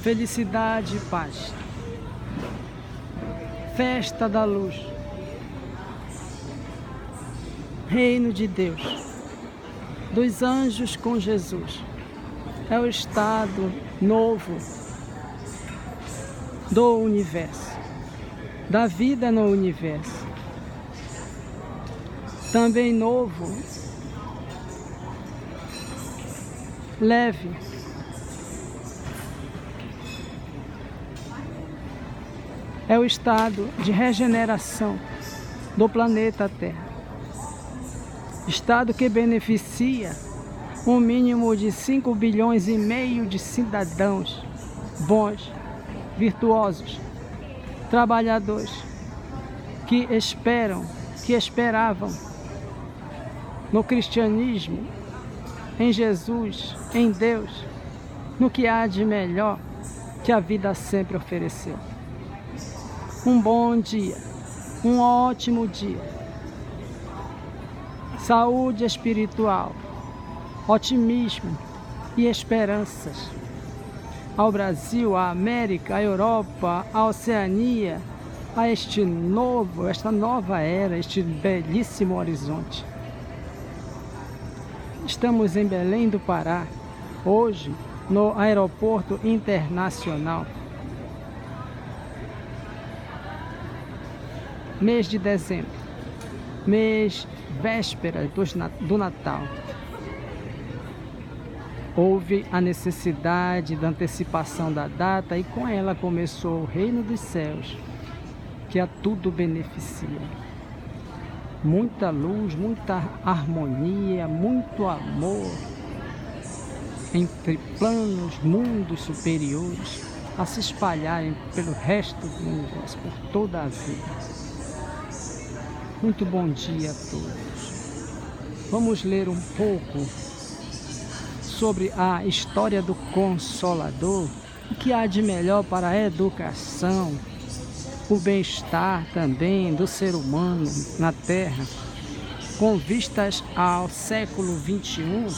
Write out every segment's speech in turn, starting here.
felicidade e paz. Festa da luz. Reino de Deus, dos anjos com Jesus. É o estado novo do universo, da vida no universo. Também novo, leve, é o estado de regeneração do planeta Terra. Estado que beneficia um mínimo de 5,5 bilhões de cidadãos bons, virtuosos, trabalhadores, que esperavam no cristianismo, em Jesus, em Deus, no que há de melhor que a vida sempre ofereceu. Um bom dia, um ótimo dia. Saúde espiritual, otimismo e esperanças ao Brasil, à América, à Europa, à Oceania, a esta nova era, este belíssimo horizonte. Estamos em Belém do Pará, hoje no Aeroporto Internacional. Mês de dezembro, mês véspera do Natal. Houve a necessidade da antecipação da data e com ela começou o reino dos céus, que a tudo beneficia. Muita luz, muita harmonia, muito amor entre planos, mundos superiores a se espalharem pelo resto do universo, por toda a vida. Muito bom dia a todos. Vamos ler um pouco sobre a história do Consolador, o que há de melhor para a educação, o bem-estar também do ser humano na Terra, com vistas ao século XXI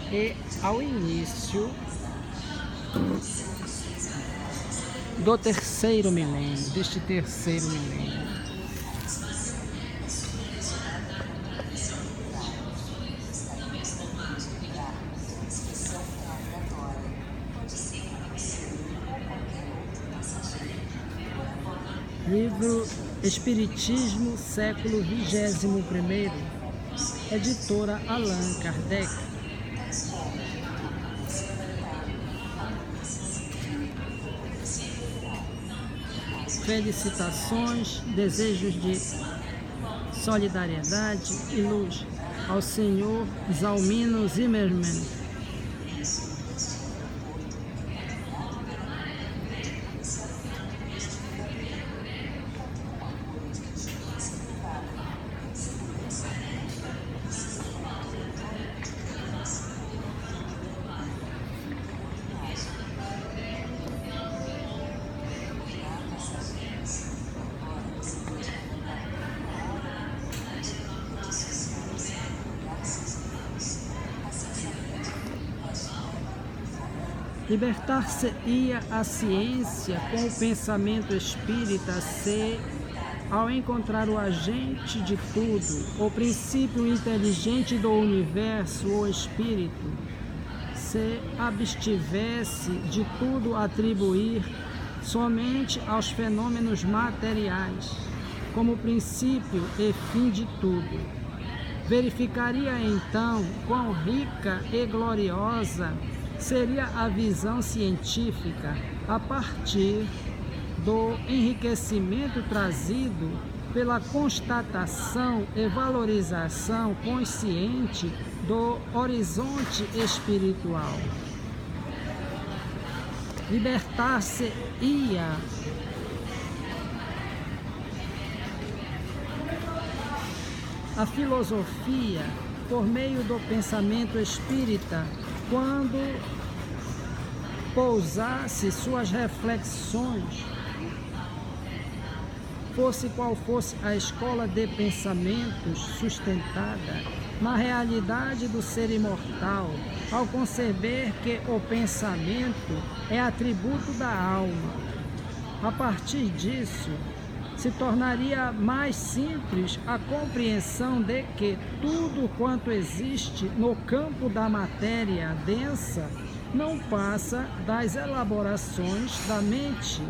e ao início do terceiro milênio, deste terceiro milênio. Livro Espiritismo, século 21º, editora Allan Kardec. Felicitações, desejos de solidariedade e luz ao Senhor Zalmino Zimmermann. Libertar-se-ia a ciência com o pensamento espírita se, ao encontrar o agente de tudo, o princípio inteligente do universo, o espírito, se abstivesse de tudo atribuir somente aos fenômenos materiais, como princípio e fim de tudo. Verificaria então quão rica e gloriosa seria a visão científica a partir do enriquecimento trazido pela constatação e valorização consciente do horizonte espiritual. Libertar-se-ia a filosofia por meio do pensamento espírita quando pousasse suas reflexões, fosse qual fosse a escola de pensamentos sustentada na realidade do ser imortal, ao conceber que o pensamento é atributo da alma. A partir disso, se tornaria mais simples a compreensão de que tudo quanto existe no campo da matéria densa não passa das elaborações da mente,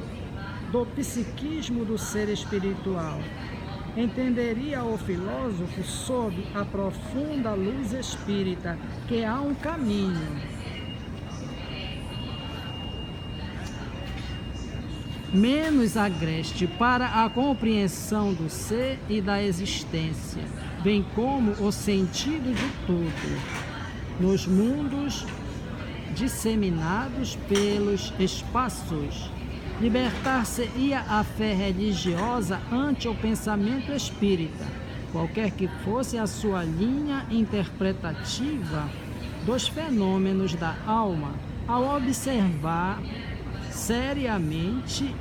do psiquismo do ser espiritual. Entenderia o filósofo sob a profunda luz espírita que há um caminho menos agreste para a compreensão do ser e da existência, bem como o sentido de tudo, nos mundos disseminados pelos espaços. Libertar-se-ia a fé religiosa ante o pensamento espírita, qualquer que fosse a sua linha interpretativa dos fenômenos da alma, ao observar seriamente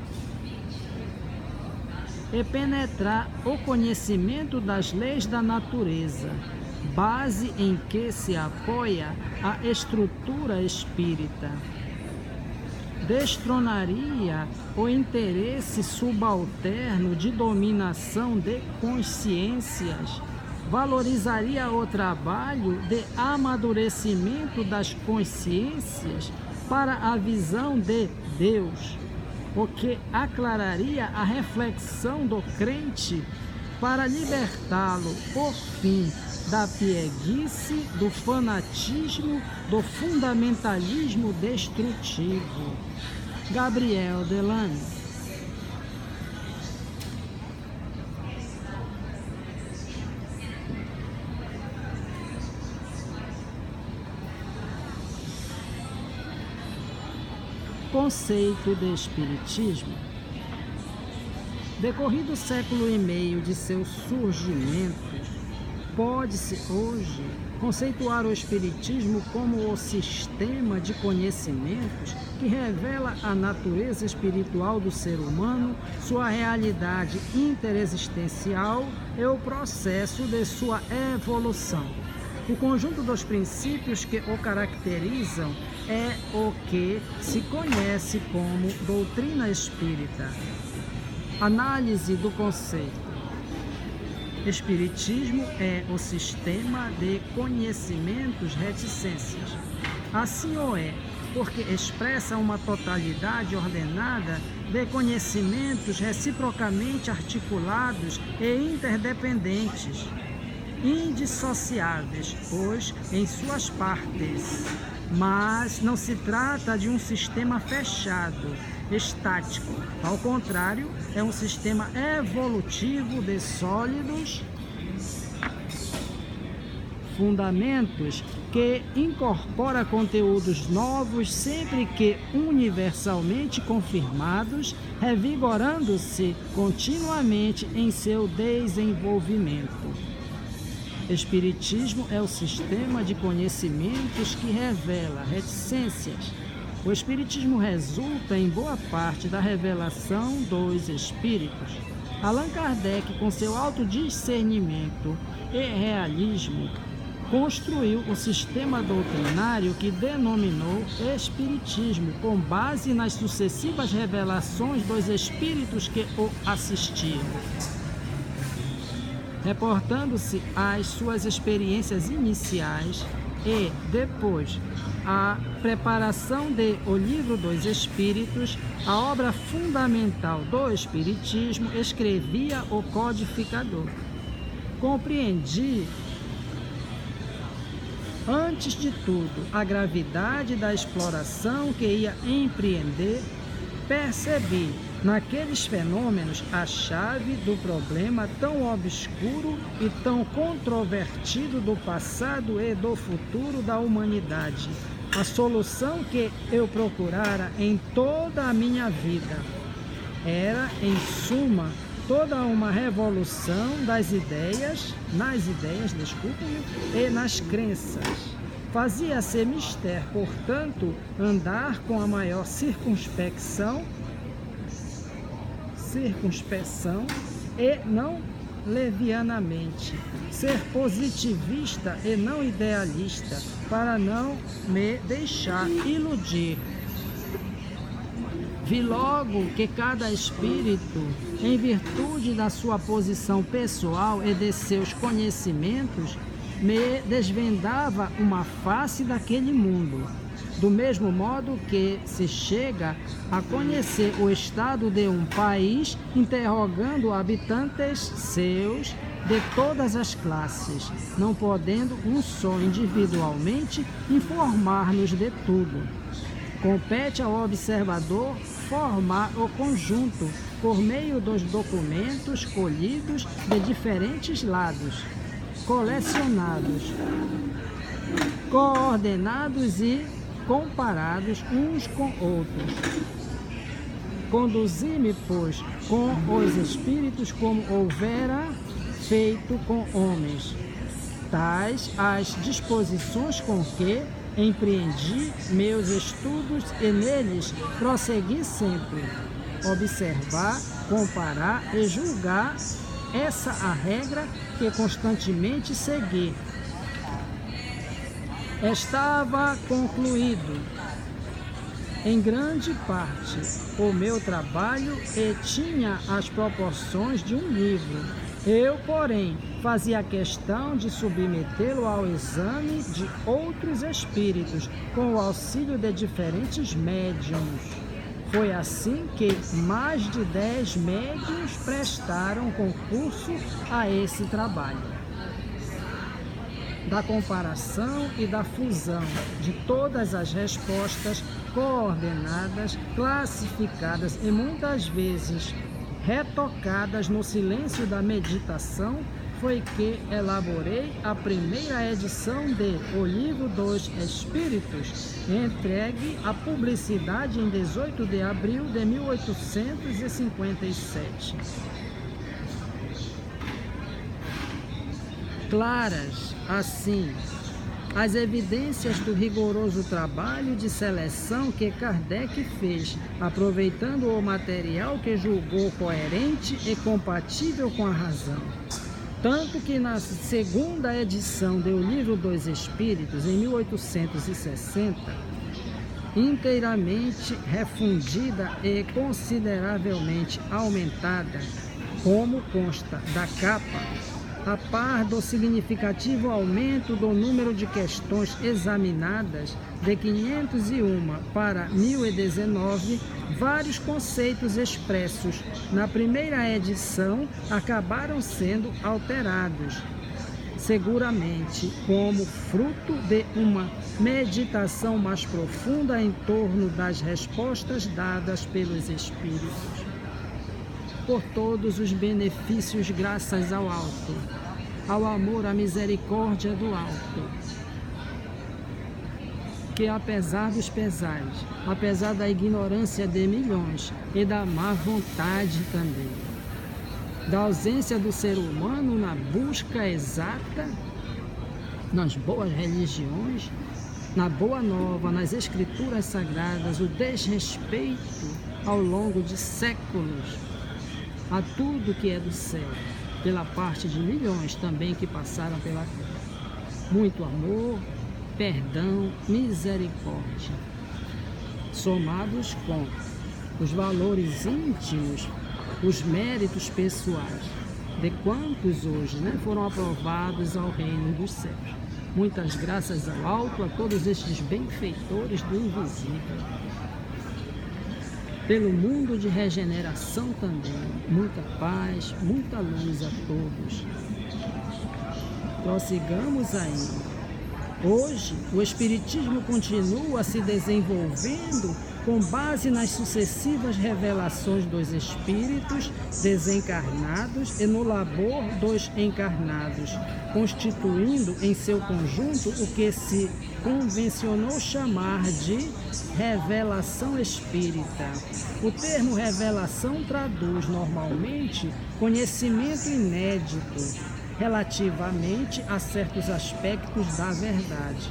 e penetrar o conhecimento das leis da natureza, base em que se apoia a estrutura espírita. Destronaria o interesse subalterno de dominação de consciências, valorizaria o trabalho de amadurecimento das consciências para a visão de Deus, o que aclararia a reflexão do crente para libertá-lo, por fim, da pieguice, do fanatismo, do fundamentalismo destrutivo. Gabriel Delane. Conceito de Espiritismo. Decorrido o século e meio de seu surgimento, pode-se hoje conceituar o Espiritismo como o sistema de conhecimentos que revela a natureza espiritual do ser humano, sua realidade interexistencial e o processo de sua evolução. O conjunto dos princípios que o caracterizam é o que se conhece como doutrina espírita. Análise do conceito. Espiritismo é o sistema de conhecimentos reticências. Assim o é, porque expressa uma totalidade ordenada de conhecimentos reciprocamente articulados e interdependentes, indissociáveis, pois, em suas partes. Mas não se trata de um sistema fechado, estático. Ao contrário, é um sistema evolutivo de sólidos fundamentos que incorpora conteúdos novos sempre que universalmente confirmados, revigorando-se continuamente em seu desenvolvimento. Espiritismo é o sistema de conhecimentos que revela reticências. O Espiritismo resulta em boa parte da revelação dos Espíritos. Allan Kardec, com seu autodiscernimento e realismo, construiu o sistema doutrinário que denominou Espiritismo, com base nas sucessivas revelações dos Espíritos que o assistiam. Reportando-se às suas experiências iniciais e, depois, à preparação de O Livro dos Espíritos, a obra fundamental do Espiritismo, escrevia o codificador. Compreendi, antes de tudo, a gravidade da exploração que ia empreender, percebi naqueles fenômenos a chave do problema tão obscuro e tão controvertido do passado e do futuro da humanidade, a solução que eu procurara em toda a minha vida. Era, em suma, toda uma revolução das ideias, e nas crenças. Fazia-se mister, portanto, andar com a maior circunspeção e não levianamente, ser positivista e não idealista, para não me deixar iludir. Vi logo que cada espírito, em virtude da sua posição pessoal e de seus conhecimentos, me desvendava uma face daquele mundo. Do mesmo modo que se chega a conhecer o estado de um país interrogando habitantes seus de todas as classes, não podendo um só individualmente informar-nos de tudo. Compete ao observador formar o conjunto por meio dos documentos colhidos de diferentes lados, colecionados, coordenados e comparados uns com outros. Conduzi-me, pois, com os espíritos como houvera feito com homens, tais as disposições com que empreendi meus estudos e neles prossegui sempre. Observar, comparar e julgar, essa a regra que constantemente segui. Estava concluído, em grande parte, o meu trabalho e tinha as proporções de um livro. Eu, porém, fazia questão de submetê-lo ao exame de outros espíritos, com o auxílio de diferentes médiuns. Foi assim que mais de 10 médiuns prestaram concurso a esse trabalho. Da comparação e da fusão de todas as respostas coordenadas, classificadas e muitas vezes retocadas no silêncio da meditação, foi que elaborei a primeira edição de O Livro dos Espíritos, entregue à publicidade em 18 de abril de 1857. Claras, assim, as evidências do rigoroso trabalho de seleção que Kardec fez, aproveitando o material que julgou coerente e compatível com a razão. Tanto que na segunda edição do Livro dos Espíritos, em 1860, inteiramente refundida e consideravelmente aumentada, como consta da capa, a par do significativo aumento do número de questões examinadas de 501 para 1019, vários conceitos expressos na primeira edição acabaram sendo alterados, seguramente como fruto de uma meditação mais profunda em torno das respostas dadas pelos Espíritos. Por todos os benefícios graças ao alto, ao amor, à misericórdia do alto, que apesar dos pesares, apesar da ignorância de milhões e da má vontade também, da ausência do ser humano na busca exata, nas boas religiões, na boa nova, nas escrituras sagradas, o desrespeito ao longo de séculos a tudo que é do céu, pela parte de milhões também que passaram pela terra. Muito amor, perdão, misericórdia, somados com os valores íntimos, os méritos pessoais de quantos hoje foram aprovados ao reino dos céus. Muitas graças ao alto a todos estes benfeitores do invisível. Pelo mundo de regeneração também, muita paz, muita luz a todos. Prossigamos ainda. Hoje, o Espiritismo continua se desenvolvendo com base nas sucessivas revelações dos espíritos desencarnados e no labor dos encarnados, constituindo em seu conjunto o que se convencionou chamar de revelação espírita. O termo revelação traduz normalmente conhecimento inédito relativamente a certos aspectos da verdade.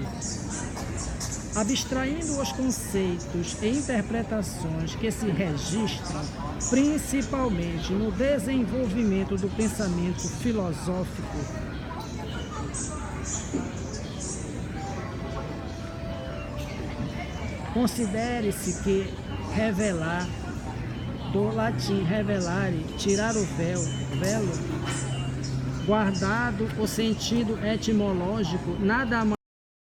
abstraindo os conceitos e interpretações que se registram principalmente no desenvolvimento do pensamento filosófico. Considere-se que revelar, do latim revelare, tirar o velo, guardado o sentido etimológico, nada mais